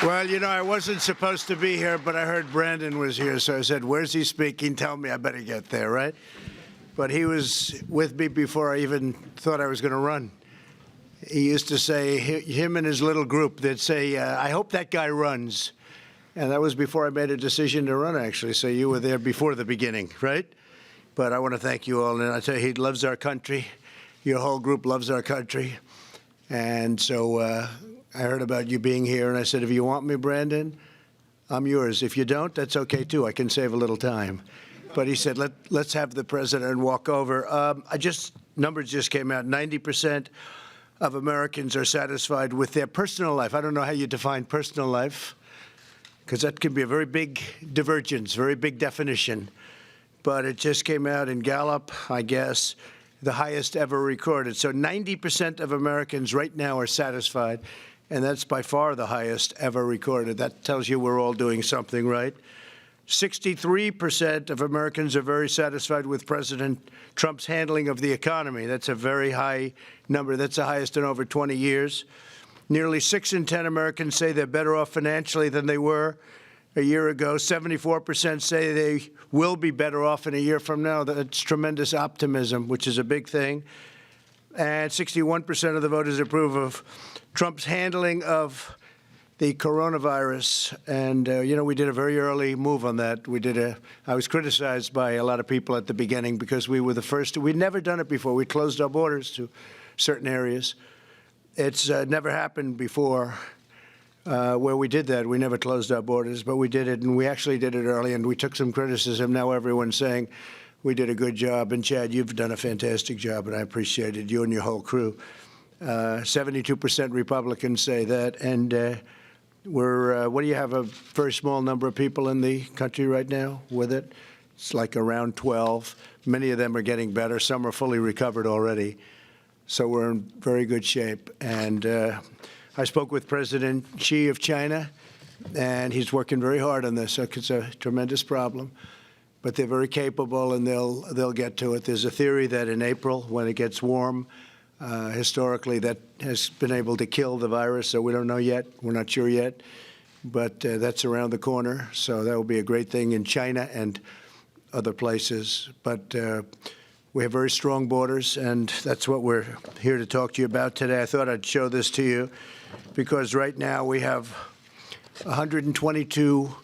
Well, you know, I wasn't supposed to be here, but I heard Brandon was here, so I said, where's he speaking? Tell me I better get there, right? But he was with me before I even thought I was going to run. He used to say, him and his little group, they'd say, I hope that guy runs. And that was before I made a decision to run, actually. So you were there before the beginning, right? But I want to thank you all. And I tell you, he loves our country. Your whole group loves our country. And so I heard about you being here, and I said, if you want me, Brandon, I'm yours. If you don't, that's okay, too. I can save a little time. But he said, let's have the president walk over. Numbers just came out. 90% of Americans are satisfied with their personal life. I don't know how you define personal life, because that can be a very big divergence, very big definition. But it just came out in Gallup, I guess, the highest ever recorded. So 90% of Americans right now are satisfied, and that's by far the highest ever recorded. That tells you we're all doing something right. 63% of Americans are very satisfied with President Trump's handling of the economy. That's a very high number. That's the highest in over 20 years. Nearly 6 in 10 Americans say they're better off financially than they were a year ago. 74% say they will be better off in a year from now. That's tremendous optimism, which is a big thing. And 61% of the voters approve of Trump's handling of the coronavirus. And, you know, we did a very early move on that. I was criticized by a lot of people at the beginning because we were the first. We'd never done it before. We closed our borders to certain areas. It's never happened before where we did that. We never closed our borders, but we did it, and we actually did it early, and we took some criticism. Now everyone's saying we did a good job. And, Chad, you've done a fantastic job, and I appreciate it, you and your whole crew. 72% Republicans say that, and what do you have, a very small number of people in the country right now with it? It's like around 12. Many of them are getting better. Some are fully recovered already. So we're in very good shape. And I spoke with President Xi of China, and he's working very hard on this. It's a tremendous problem. But they're very capable, and they'll get to it. There's a theory that in April, when it gets warm, historically, that has been able to kill the virus, so we don't know yet. We're not sure yet, but that's around the corner. So that will be a great thing in China and other places. But we have very strong borders, and that's what we're here to talk to you about today. I thought I'd show this to you because right now we have 122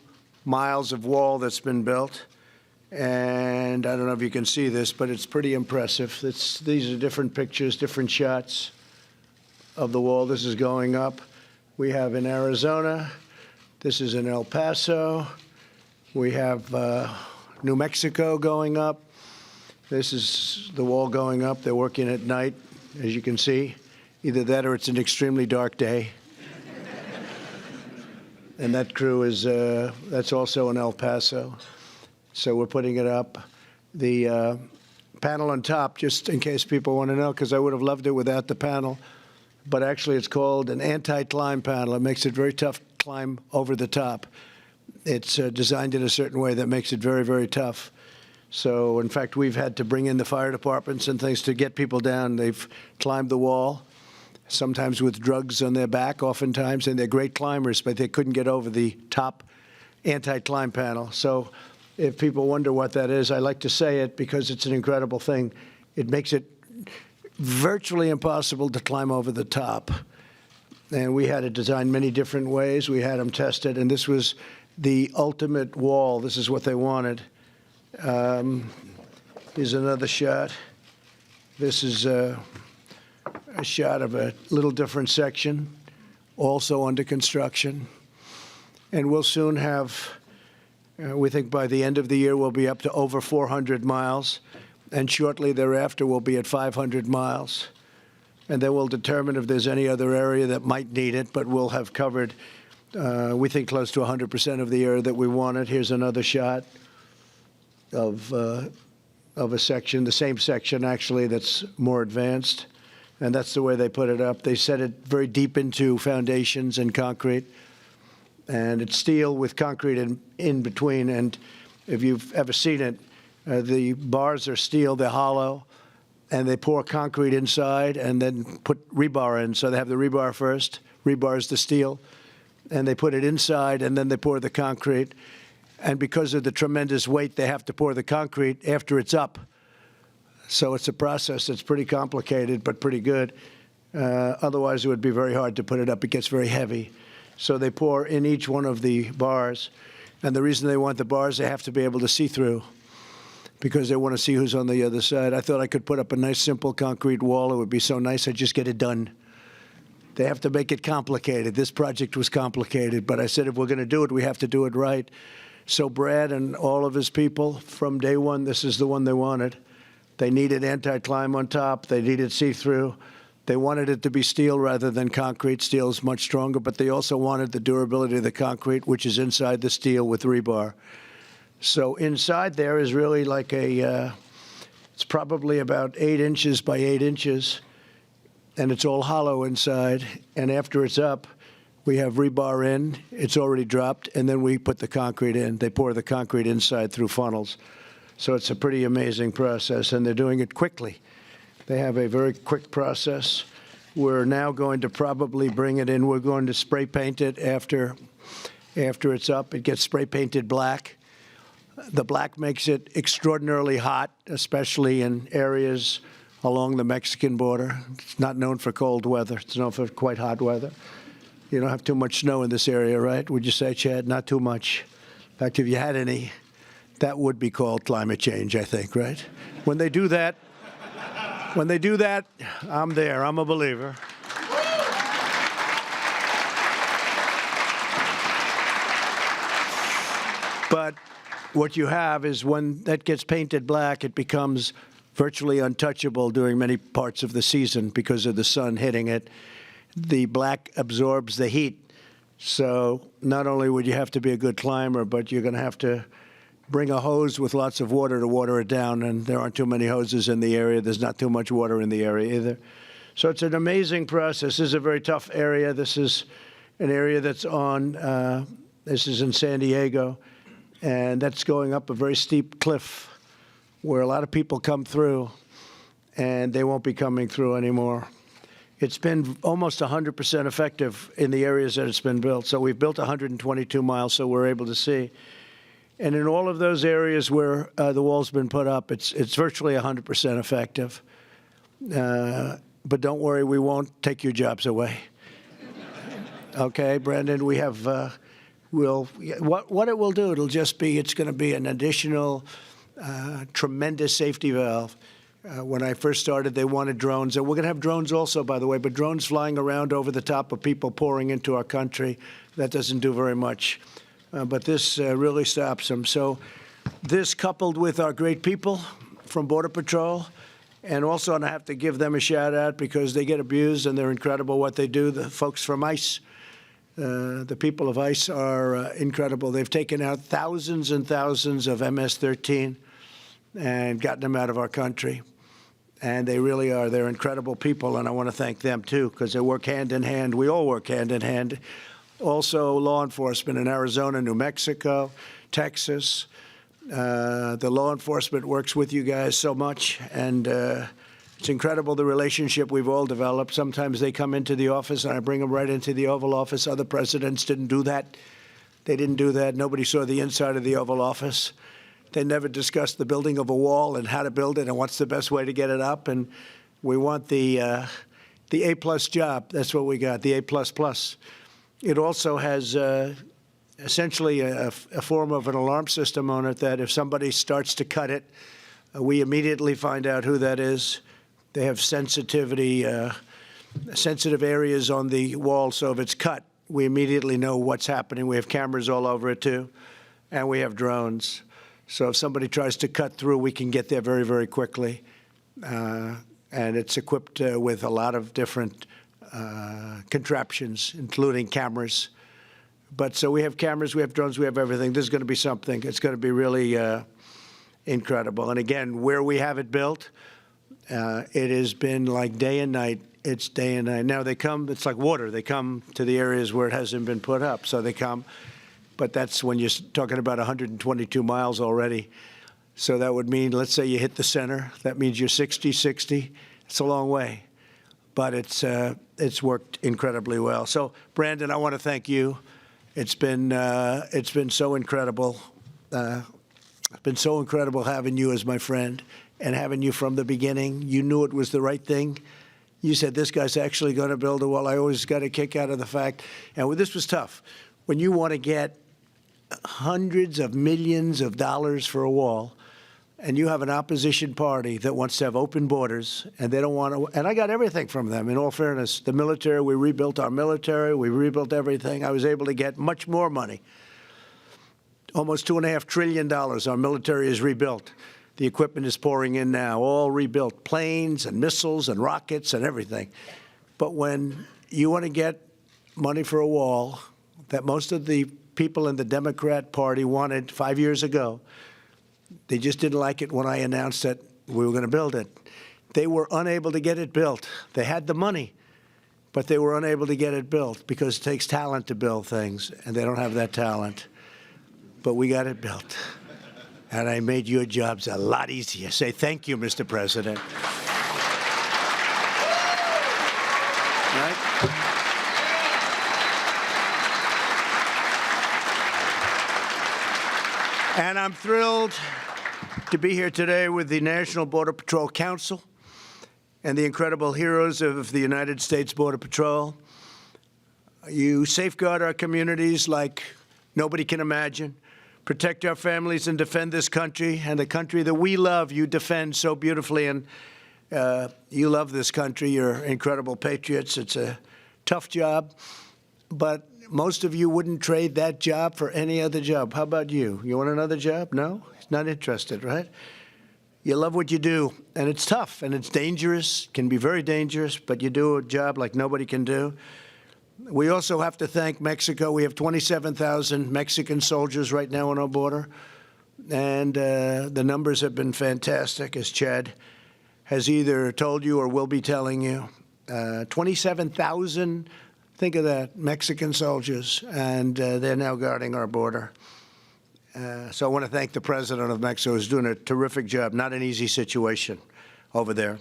miles of wall that's been built. And I don't know if you can see this, but it's pretty impressive. These are different pictures, different shots of the wall. This is going up. We have in Arizona. This is in El Paso. We have New Mexico going up. This is the wall going up. They're working at night, as you can see. Either that or it's an extremely dark day. And that crew is, that's also in El Paso. So we're putting it up. The panel on top, just in case people want to know, because I would have loved it without the panel, but actually it's called an anti-climb panel. It makes it very tough to climb over the top. It's designed in a certain way that makes it very, very tough. So, in fact, we've had to bring in the fire departments and things to get people down. They've climbed the wall, sometimes with drugs on their back, oftentimes, and they're great climbers, but they couldn't get over the top anti-climb panel. So if people wonder what that is, I like to say it because it's an incredible thing. It makes it virtually impossible to climb over the top. And we had it designed many different ways. We had them tested, and this was the ultimate wall. This is what they wanted. Here's another shot. This is a shot of a little different section, also under construction. And we'll soon have, we think by the end of the year, we'll be up to over 400 miles. And shortly thereafter, we'll be at 500 miles. And then we'll determine if there's any other area that might need it, but we'll have covered, we think, close to 100% of the area that we wanted. Here's another shot of a section, the same section, actually, that's more advanced. And that's the way they put it up. They set it very deep into foundations and concrete. And it's steel with concrete in between. And if you've ever seen it, the bars are steel, they're hollow, and they pour concrete inside and then put rebar in. So they have the rebar first. Rebar is the steel. and they put it inside, and then they pour the concrete. And because of the tremendous weight, they have to pour the concrete after it's up. So it's a process that's pretty complicated, but pretty good. Otherwise, it would be very hard to put it up. It gets very heavy. So they pour in each one of the bars. And the reason they want the bars, they have to be able to see through, because they want to see who's on the other side. I thought I could put up a nice, simple concrete wall. It would be so nice. I'd just get it done. They have to make it complicated. This project was complicated. But I said, if we're going to do it, we have to do it right. So Brad and all of his people, from day one, this is the one they wanted. They needed anti-climb on top. They needed see-through. They wanted it to be steel rather than concrete. Steel is much stronger, but they also wanted the durability of the concrete, which is inside the steel with rebar. So inside there is really like it's probably about 8 inches by 8 inches, and it's all hollow inside. And after it's up, we have rebar in. It's already dropped, and then we put the concrete in. They pour the concrete inside through funnels. So it's a pretty amazing process, and they're doing it quickly. They have a very quick process. We're now going to probably bring it in. We're going to spray paint it after it's up. It gets spray painted black. The black makes it extraordinarily hot, especially in areas along the Mexican border. It's not known for cold weather. It's known for quite hot weather. You don't have too much snow in this area, right? Would you say, Chad? Not too much. In fact, if you had any, that would be called climate change, I think, right? When they do that, I'm there. I'm a believer. But what you have is when that gets painted black, it becomes virtually untouchable during many parts of the season because of the sun hitting it. The black absorbs the heat. So not only would you have to be a good climber, but you're going to have to bring a hose with lots of water to water it down, and there aren't too many hoses in the area. There's not too much water in the area either. So it's an amazing process. This is a very tough area. This is an area that's this is in San Diego, and that's going up a very steep cliff where a lot of people come through, and they won't be coming through anymore. It's been almost 100% effective in the areas that it's been built. So we've built 122 miles, so we're able to see. And in all of those areas where the wall's been put up, it's virtually 100% effective. But don't worry, we won't take your jobs away. Okay, Brendan, we have, what it will do, it's going to be an additional tremendous safety valve. When I first started, they wanted drones. And we're going to have drones also, by the way, but drones flying around over the top of people pouring into our country, that doesn't do very much. But this really stops them. So this, coupled with our great people from Border Patrol, and also, and I have to give them a shout out because they get abused and they're incredible what they do. The folks from ICE, the people of ICE are incredible. They've taken out thousands and thousands of MS-13 and gotten them out of our country. And they really are. They're incredible people, and I want to thank them, too, because they work hand in hand. We all work hand in hand. Also, law enforcement in Arizona, New Mexico, Texas. The law enforcement works with you guys so much, and it's incredible the relationship we've all developed. Sometimes they come into the office, and I bring them right into the Oval Office. Other presidents didn't do that. They didn't do that. Nobody saw the inside of the Oval Office. They never discussed the building of a wall and how to build it and what's the best way to get it up. And we want the A-plus job. That's what we got, the A++. It also has essentially a form of an alarm system on it that if somebody starts to cut it, we immediately find out who that is. They have sensitive areas on the wall, so if it's cut, we immediately know what's happening. We have cameras all over it, too, and we have drones. So if somebody tries to cut through, we can get there very, very quickly. And it's equipped with a lot of different contraptions, including cameras. But so we have cameras, we have drones, we have everything. This is going to be something. It's going to be really incredible. And again, where we have it built, it has been like day and night. It's day and night. Now they come, it's like water. They come to the areas where it hasn't been put up. So they come. But that's when you're talking about 122 miles already. So that would mean, let's say you hit the center. That means you're 60. It's a long way. But it's worked incredibly well. So, Brandon, I want to thank you. It's been so incredible. It's been so incredible having you as my friend and having you from the beginning. You knew it was the right thing. You said, this guy's actually going to build a wall. I always got a kick out of the fact, and this was tough. When you want to get hundreds of millions of dollars for a wall, and you have an opposition party that wants to have open borders, and they don't want to, and I got everything from them, in all fairness. The military, we rebuilt our military, we rebuilt everything. I was able to get much more money. Almost $2.5 trillion our military is rebuilt. The equipment is pouring in now, all rebuilt, planes and missiles and rockets and everything. But when you want to get money for a wall that most of the people in the Democrat Party wanted 5 years ago, they just didn't like it when I announced that we were going to build it. They were unable to get it built. They had the money, but they were unable to get it built because it takes talent to build things, and they don't have that talent. But we got it built, and I made your jobs a lot easier. Say thank you, Mr. President. Right? And I'm thrilled to be here today with the National Border Patrol Council and the incredible heroes of the United States Border Patrol. You safeguard our communities like nobody can imagine, protect our families and defend this country, and the country that we love you defend so beautifully. And you love this country. You're incredible patriots. It's a tough job, but most of you wouldn't trade that job for any other job. How about you? You want another job? No? Not interested, right? You love what you do, and it's tough, and it's dangerous, can be very dangerous, but you do a job like nobody can do. We also have to thank Mexico. We have 27,000 Mexican soldiers right now on our border, and the numbers have been fantastic, as Chad has either told you or will be telling you. 27,000 Think of that, Mexican soldiers, and they're now guarding our border. So I want to thank the president of Mexico, who's doing a terrific job. Not an easy situation over there.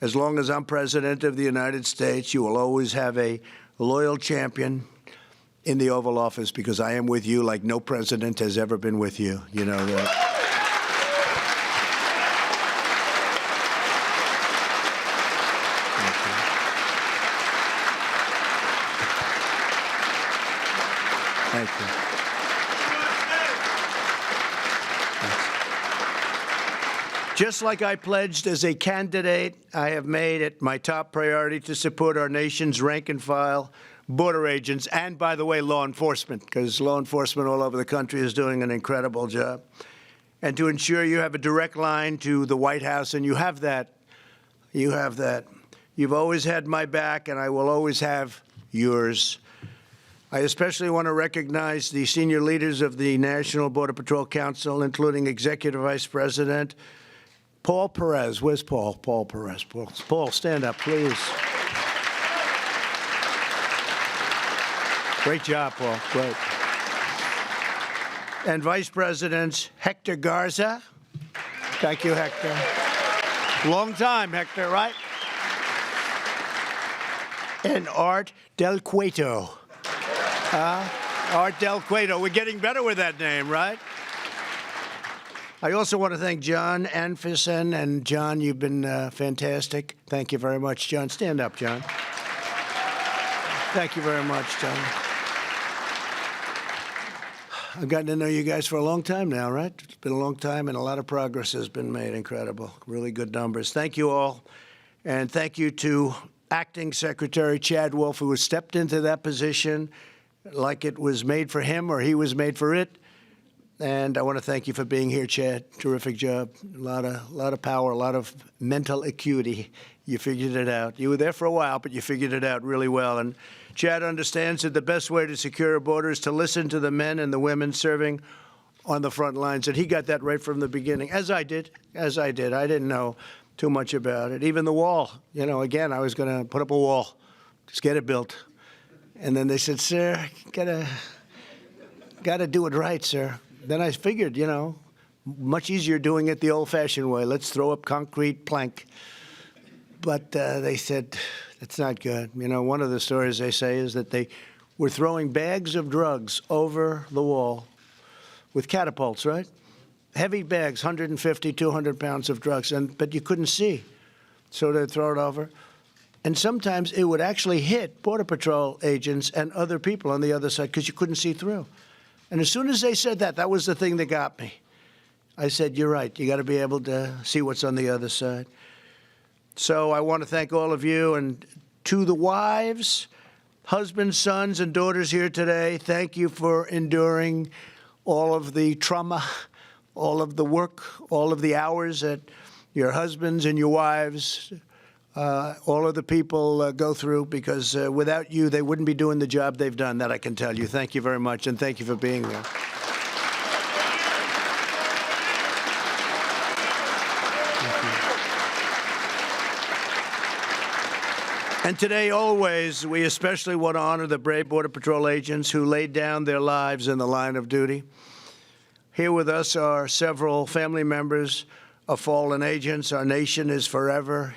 As long as I'm president of the United States, you will always have a loyal champion in the Oval Office, because I am with you like no president has ever been with you. You know that. Thank you. Just like I pledged as a candidate, I have made it my top priority to support our nation's rank-and-file border agents and, by the way, law enforcement, because law enforcement all over the country is doing an incredible job, and to ensure you have a direct line to the White House, and you have that. You have that. You've always had my back, and I will always have yours. I especially want to recognize the senior leaders of the National Border Patrol Council, including Executive Vice President Paul Perez. Where's Paul? Paul Perez. Paul, stand up, please. Great job, Paul. Great. And Vice President Hector Garza. Thank you, Hector. Long time, Hector, right? And Art Del Cueto. Art Del Cueto. We're getting better with that name, right? I also want to thank John Anfison. And John, you've been fantastic. Thank you very much, John. Stand up, John. Thank you very much, John. I've gotten to know you guys for a long time now, right? It's been a long time, and a lot of progress has been made. Incredible. Really good numbers. Thank you all. And thank you to Acting Secretary Chad Wolf, who has stepped into that position like it was made for him or he was made for it. And I want to thank you for being here, Chad. Terrific job. A lot of power, a lot of mental acuity. You figured it out. You were there for a while, but you figured it out really well. And Chad understands that the best way to secure a border is to listen to the men and the women serving on the front lines. And he got that right from the beginning, as I did. I didn't know too much about it. Even the wall. You know, again, I was going to put up a wall. Just get it built. And then they said, sir, gotta do it right, sir. Then I figured, you know, much easier doing it the old-fashioned way. Let's throw up concrete plank. But they said, that's not good. You know, one of the stories they say is that they were throwing bags of drugs over the wall with catapults, right? Heavy bags, 150, 200 pounds of drugs, but you couldn't see. So they'd throw it over. And sometimes it would actually hit Border Patrol agents and other people on the other side because you couldn't see through. And as soon as they said that, that was the thing that got me. I said, you're right. You got to be able to see what's on the other side. So I want to thank all of you. And to the wives, husbands, sons, and daughters here today, thank you for enduring all of the trauma, all of the work, all of the hours that your husbands and your wives, all of the people go through, because without you, they wouldn't be doing the job they've done. That I can tell you. Thank you very much, and thank you for being there. And today, always, we especially want to honor the brave Border Patrol agents who laid down their lives in the line of duty. Here with us are several family members of fallen agents. Our nation is forever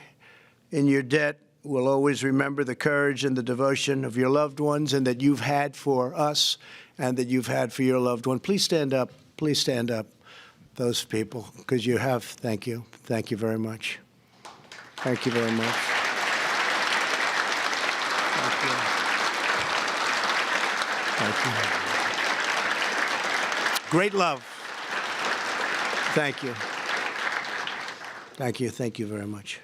in your debt. We'll always remember the courage and the devotion of your loved ones, and that you've had for us and that you've had for your loved one. Please stand up. Please stand up, those people, because you have. Thank you. Thank you very much. Thank you very much. Thank you. Thank you. Great love. Thank you. Thank you. Thank you very much.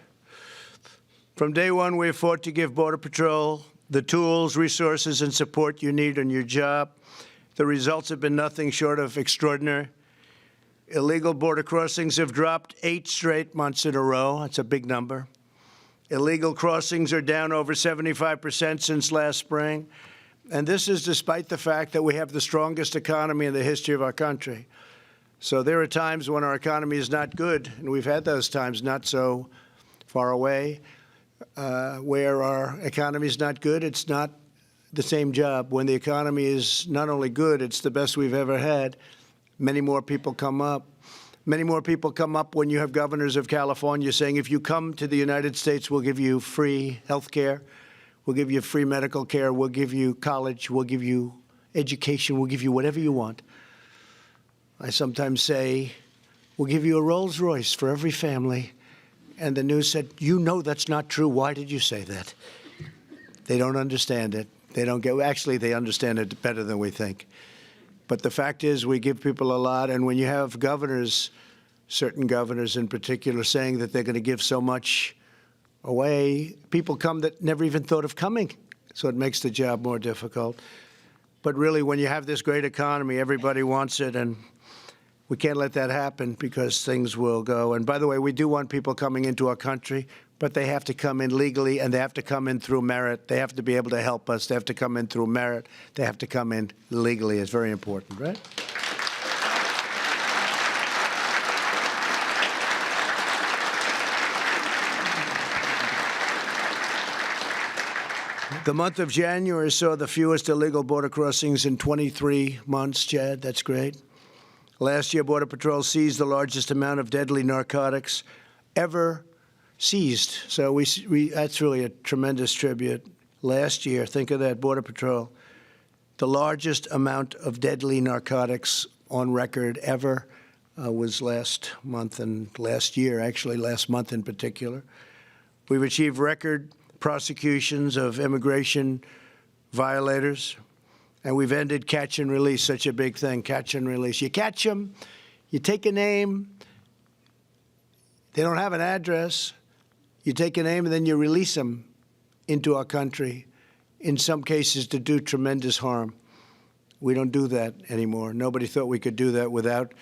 From day one, we have fought to give Border Patrol the tools, resources, and support you need on your job. The results have been nothing short of extraordinary. Illegal border crossings have dropped 8 straight months in a row. That's a big number. Illegal crossings are down over 75% since last spring. And this is despite the fact that we have the strongest economy in the history of our country. So there are times when our economy is not good, and we've had those times not so far away, where our economy is not good. It's not the same job. When the economy is not only good, it's the best we've ever had. Many more people come up. Many more people come up when you have governors of California saying, if you come to the United States, we'll give you free health care, we'll give you free medical care, we'll give you college, we'll give you education, we'll give you whatever you want. I sometimes say, we'll give you a Rolls Royce for every family. And the news said, you know that's not true. Why did you say that? They don't understand it. They don't get, actually, they understand it better than we think. But the fact is, we give people a lot. And when you have governors, certain governors in particular, saying that they're going to give so much away, people come that never even thought of coming. So it makes the job more difficult. But really, when you have this great economy, everybody wants it. And we can't let that happen, because things will go. And by the way, we do want people coming into our country, but they have to come in legally, and they have to come in through merit. They have to be able to help us. They have to come in through merit. They have to come in legally. It's very important, right? The month of January saw the fewest illegal border crossings in 23 months, Chad. That's great. Last year, Border Patrol seized the largest amount of deadly narcotics ever seized. So that's really a tremendous tribute. Last year, think of that, Border Patrol, the largest amount of deadly narcotics on record ever was last month and last year, actually last month in particular. We've achieved record prosecutions of immigration violators. And we've ended catch and release, such a big thing, catch and release. You catch them, you take a name, they don't have an address, you take a name and then you release them into our country, in some cases to do tremendous harm. We don't do that anymore. Nobody thought we could do that without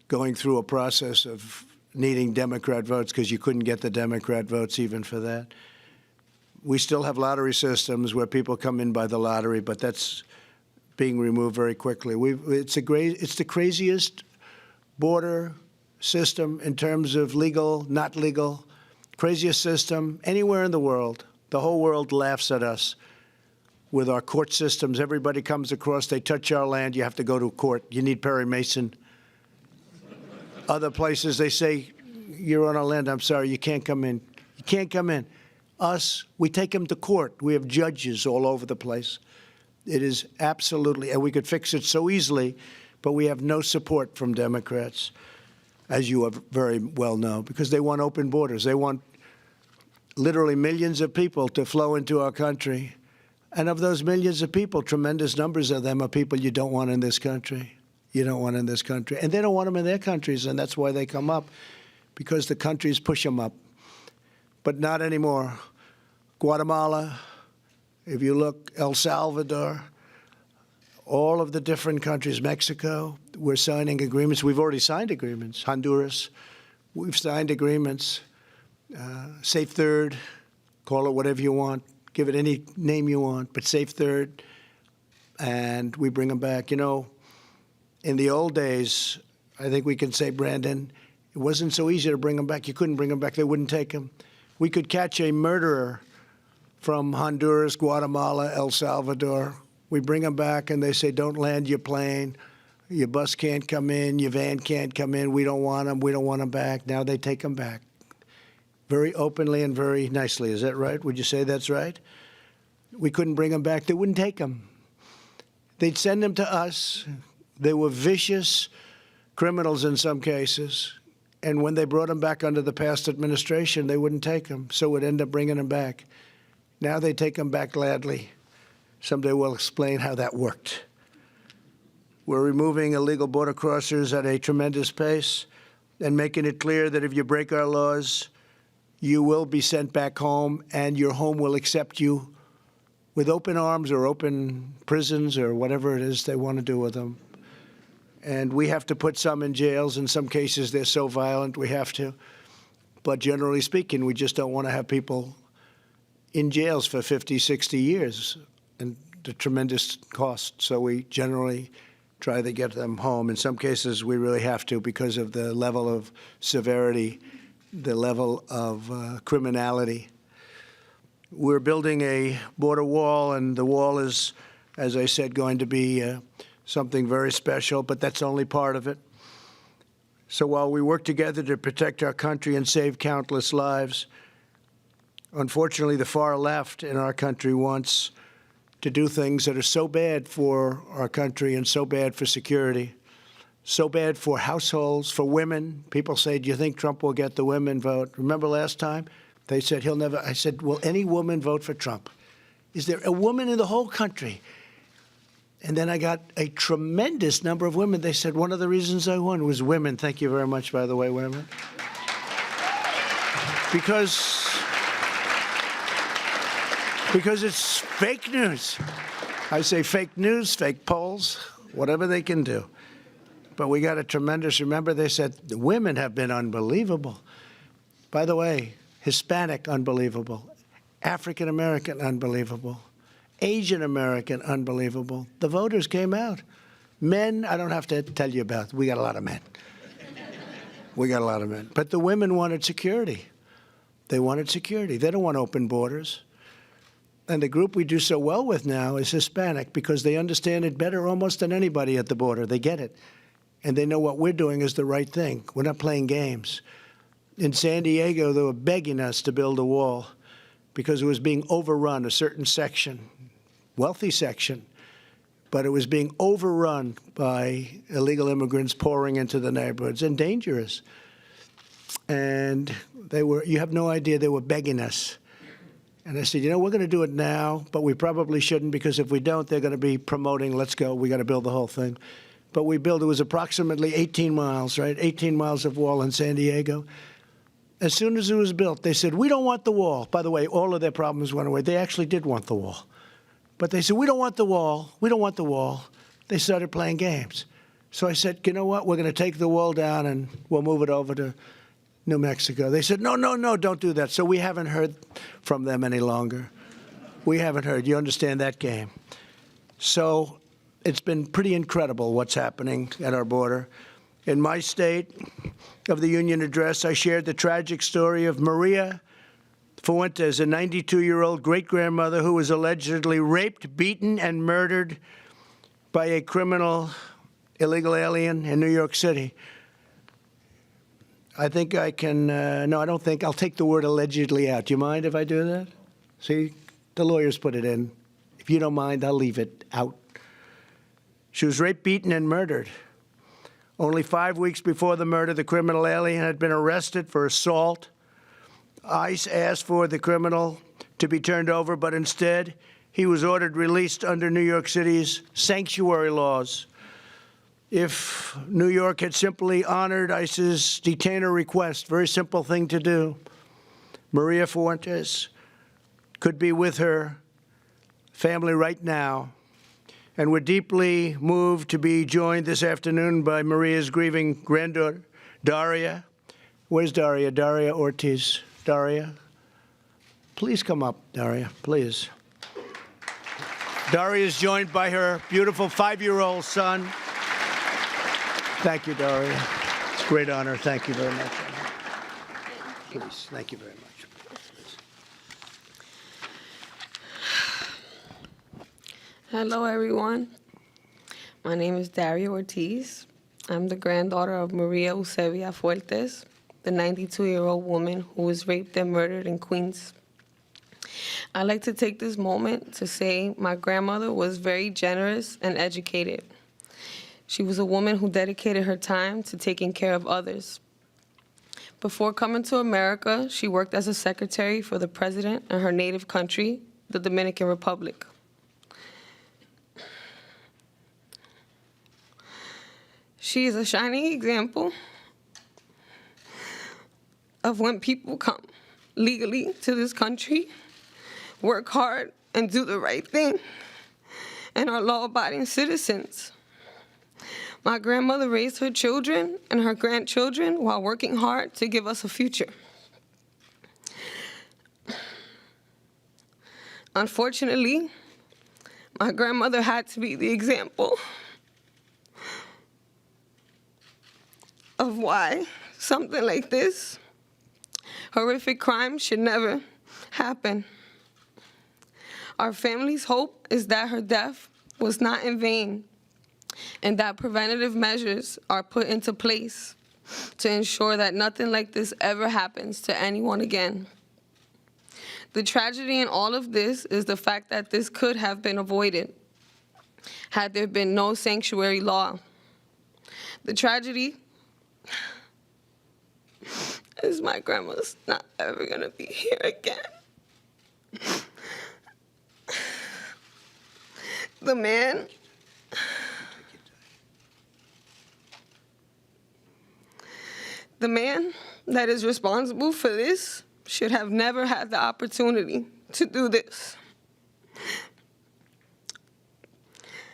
going through a process of needing Democrat votes, because you couldn't get the Democrat votes even for that. We still have lottery systems where people come in by the lottery, but that's being removed very quickly. It's the craziest border system in terms of legal, not legal, craziest system anywhere in the world. The whole world laughs at us with our court systems. Everybody comes across, they touch our land, you have to go to court. You need Perry Mason. Other places, they say, you're on our land, I'm sorry, you can't come in. You can't come in. Us, we take them to court. We have judges all over the place. It is absolutely, and we could fix it so easily, but we have no support from Democrats, as you very well know, because they want open borders. They want literally millions of people to flow into our country. And of those millions of people, tremendous numbers of them are people you don't want in this country. You don't want in this country. And they don't want them in their countries, and that's why they come up, because the countries push them up. But not anymore. Guatemala, if you look, El Salvador, all of the different countries, Mexico, we're signing agreements. We've already signed agreements. Honduras, we've signed agreements. Safe Third, call it whatever you want, give it any name you want, but Safe Third, and we bring them back. You know, in the old days, I think we can say, Brandon, it wasn't so easy to bring them back. You couldn't bring them back. They wouldn't take them. We could catch a murderer from Honduras, Guatemala, El Salvador. We bring them back, and they say, don't land your plane. Your bus can't come in. Your van can't come in. We don't want them. We don't want them back. Now they take them back very openly and very nicely. Is that right? Would you say that's right? We couldn't bring them back. They wouldn't take them. They'd send them to us. They were vicious criminals in some cases. And when they brought them back under the past administration, they wouldn't take them. So we'd end up bringing them back. Now they take them back gladly. Someday we'll explain how that worked. We're removing illegal border crossers at a tremendous pace and making it clear that if you break our laws, you will be sent back home, and your home will accept you with open arms or open prisons or whatever it is they want to do with them. And we have to put some in jails. In some cases, they're so violent, we have to. But generally speaking, we just don't want to have people in jails for 50, 60 years and the tremendous cost. So we generally try to get them home. In some cases, we really have to because of the level of severity, the level of criminality. We're building a border wall, and the wall is, as I said, going to be something very special, but that's only part of it. So while we work together to protect our country and save countless lives, unfortunately, the far left in our country wants to do things that are so bad for our country and so bad for security, so bad for households, for women. People say, do you think Trump will get the women vote? Remember last time? They said he'll never. I said, will any woman vote for Trump? Is there a woman in the whole country? And then I got a tremendous number of women. They said one of the reasons I won was women. Thank you very much, by the way, women. Because it's fake news. I say fake news, fake polls, whatever they can do. But we got a tremendous, remember they said the women have been unbelievable. By the way, Hispanic, unbelievable. African American, unbelievable. Asian American, unbelievable. The voters came out. Men, I don't have to tell you about. We got a lot of men. We got a lot of men. But the women wanted security. They wanted security. They don't want open borders. And the group we do so well with now is Hispanic because they understand it better almost than anybody at the border. They get it. And they know what we're doing is the right thing. We're not playing games. In San Diego, they were begging us to build a wall because it was being overrun, a certain section, wealthy section, but it was being overrun by illegal immigrants pouring into the neighborhoods and dangerous. And they were, you have no idea, they were begging us. And I said, you know, we're going to do it now, but we probably shouldn't because if we don't, they're going to be promoting, let's go, we got to build the whole thing. But we built, it was approximately 18 miles, right? 18 miles of wall in San Diego. As soon as it was built, they said, we don't want the wall. By the way, all of their problems went away. They actually did want the wall. But they said, we don't want the wall. We don't want the wall. They started playing games. So I said, you know what? We're going to take the wall down and we'll move it over to New Mexico. They said, no, no, no, don't do that. So we haven't heard from them any longer. We haven't heard. You understand that game. So it's been pretty incredible what's happening at our border. In my State of the Union address, I shared the tragic story of Maria Fuentes, a 92-year-old great-grandmother who was allegedly raped, beaten, and murdered by a criminal illegal alien in New York City. I think I can, no, I don't think, I'll take the word allegedly out. Do you mind if I do that? See, the lawyers put it in. If you don't mind, I'll leave it out. She was raped, beaten, and murdered. Only 5 weeks before the murder, the criminal alien had been arrested for assault. ICE asked for the criminal to be turned over, but instead, he was ordered released under New York City's sanctuary laws. If New York had simply honored ICE's detainer request, very simple thing to do, Maria Fuentes could be with her family right now. And we're deeply moved to be joined this afternoon by Maria's grieving granddaughter, Daria. Where's Daria? Daria Ortiz. Daria, please come up, Daria, please. Daria is joined by her beautiful 5-year-old son. Thank you, Daria. It's a great honor. Thank you very much. Please, thank you very much. Hello, everyone. My name is Daria Ortiz. I'm the granddaughter of Maria Eusebia Fuentes, the 92-year-old woman who was raped and murdered in Queens. I'd like to take this moment to say my grandmother was very generous and educated. She was a woman who dedicated her time to taking care of others. Before coming to America, she worked as a secretary for the president in her native country, the Dominican Republic. She is a shining example of when people come legally to this country, work hard, and do the right thing, and are law-abiding citizens. My grandmother raised her children and her grandchildren while working hard to give us a future. Unfortunately, my grandmother had to be the example of why something like this, horrific crime, should never happen. Our family's hope is that her death was not in vain, and that preventative measures are put into place to ensure that nothing like this ever happens to anyone again. The tragedy in all of this is the fact that this could have been avoided had there been no sanctuary law. The tragedy is my grandma's not ever gonna be here again. The man that is responsible for this should have never had the opportunity to do this.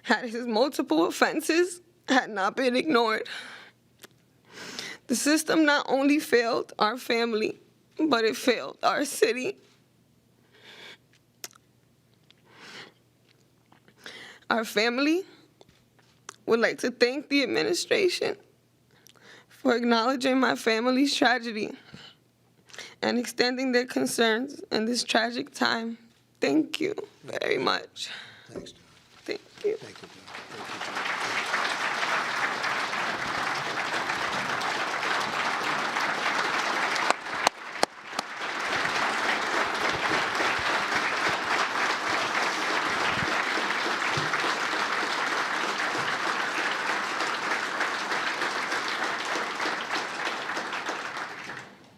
Had his multiple offenses had not been ignored, the system not only failed our family, but it failed our city. Our family would like to thank the administration for acknowledging my family's tragedy and extending their concerns in this tragic time. Thank you very much. Thanks, Daria. Thank you. Thank you, Daria. Thank you, Daria.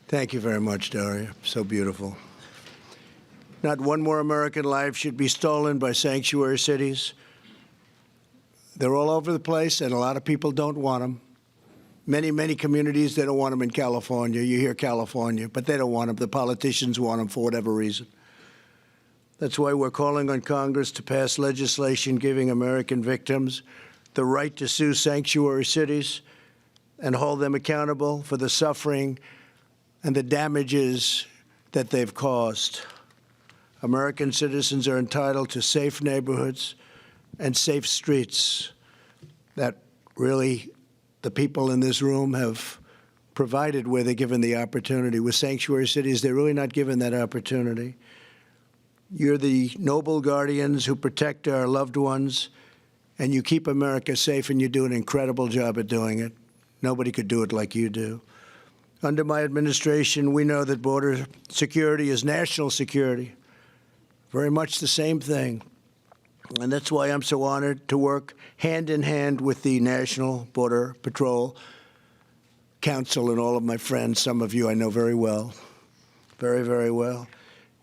Thank you very much, Daria. So beautiful. Not one more American life should be stolen by sanctuary cities. They're all over the place, and a lot of people don't want them. Many, many communities, they don't want them in California. You hear California, but they don't want them. The politicians want them for whatever reason. That's why we're calling on Congress to pass legislation giving American victims the right to sue sanctuary cities and hold them accountable for the suffering and the damages that they've caused. American citizens are entitled to safe neighborhoods and safe streets that really the people in this room have provided where they're given the opportunity. With sanctuary cities, they're really not given that opportunity. You're the noble guardians who protect our loved ones, and you keep America safe, and you do an incredible job at doing it. Nobody could do it like you do. Under my administration, we know that border security is national security. Very much the same thing. And that's why I'm so honored to work hand in hand with the National Border Patrol Council and all of my friends. Some of you I know very well, very, very well.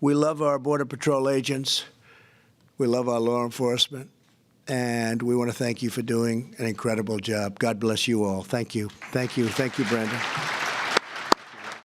We love our Border Patrol agents. We love our law enforcement. And we want to thank you for doing an incredible job. God bless you all. Thank you. Thank you. Thank you, Brandon.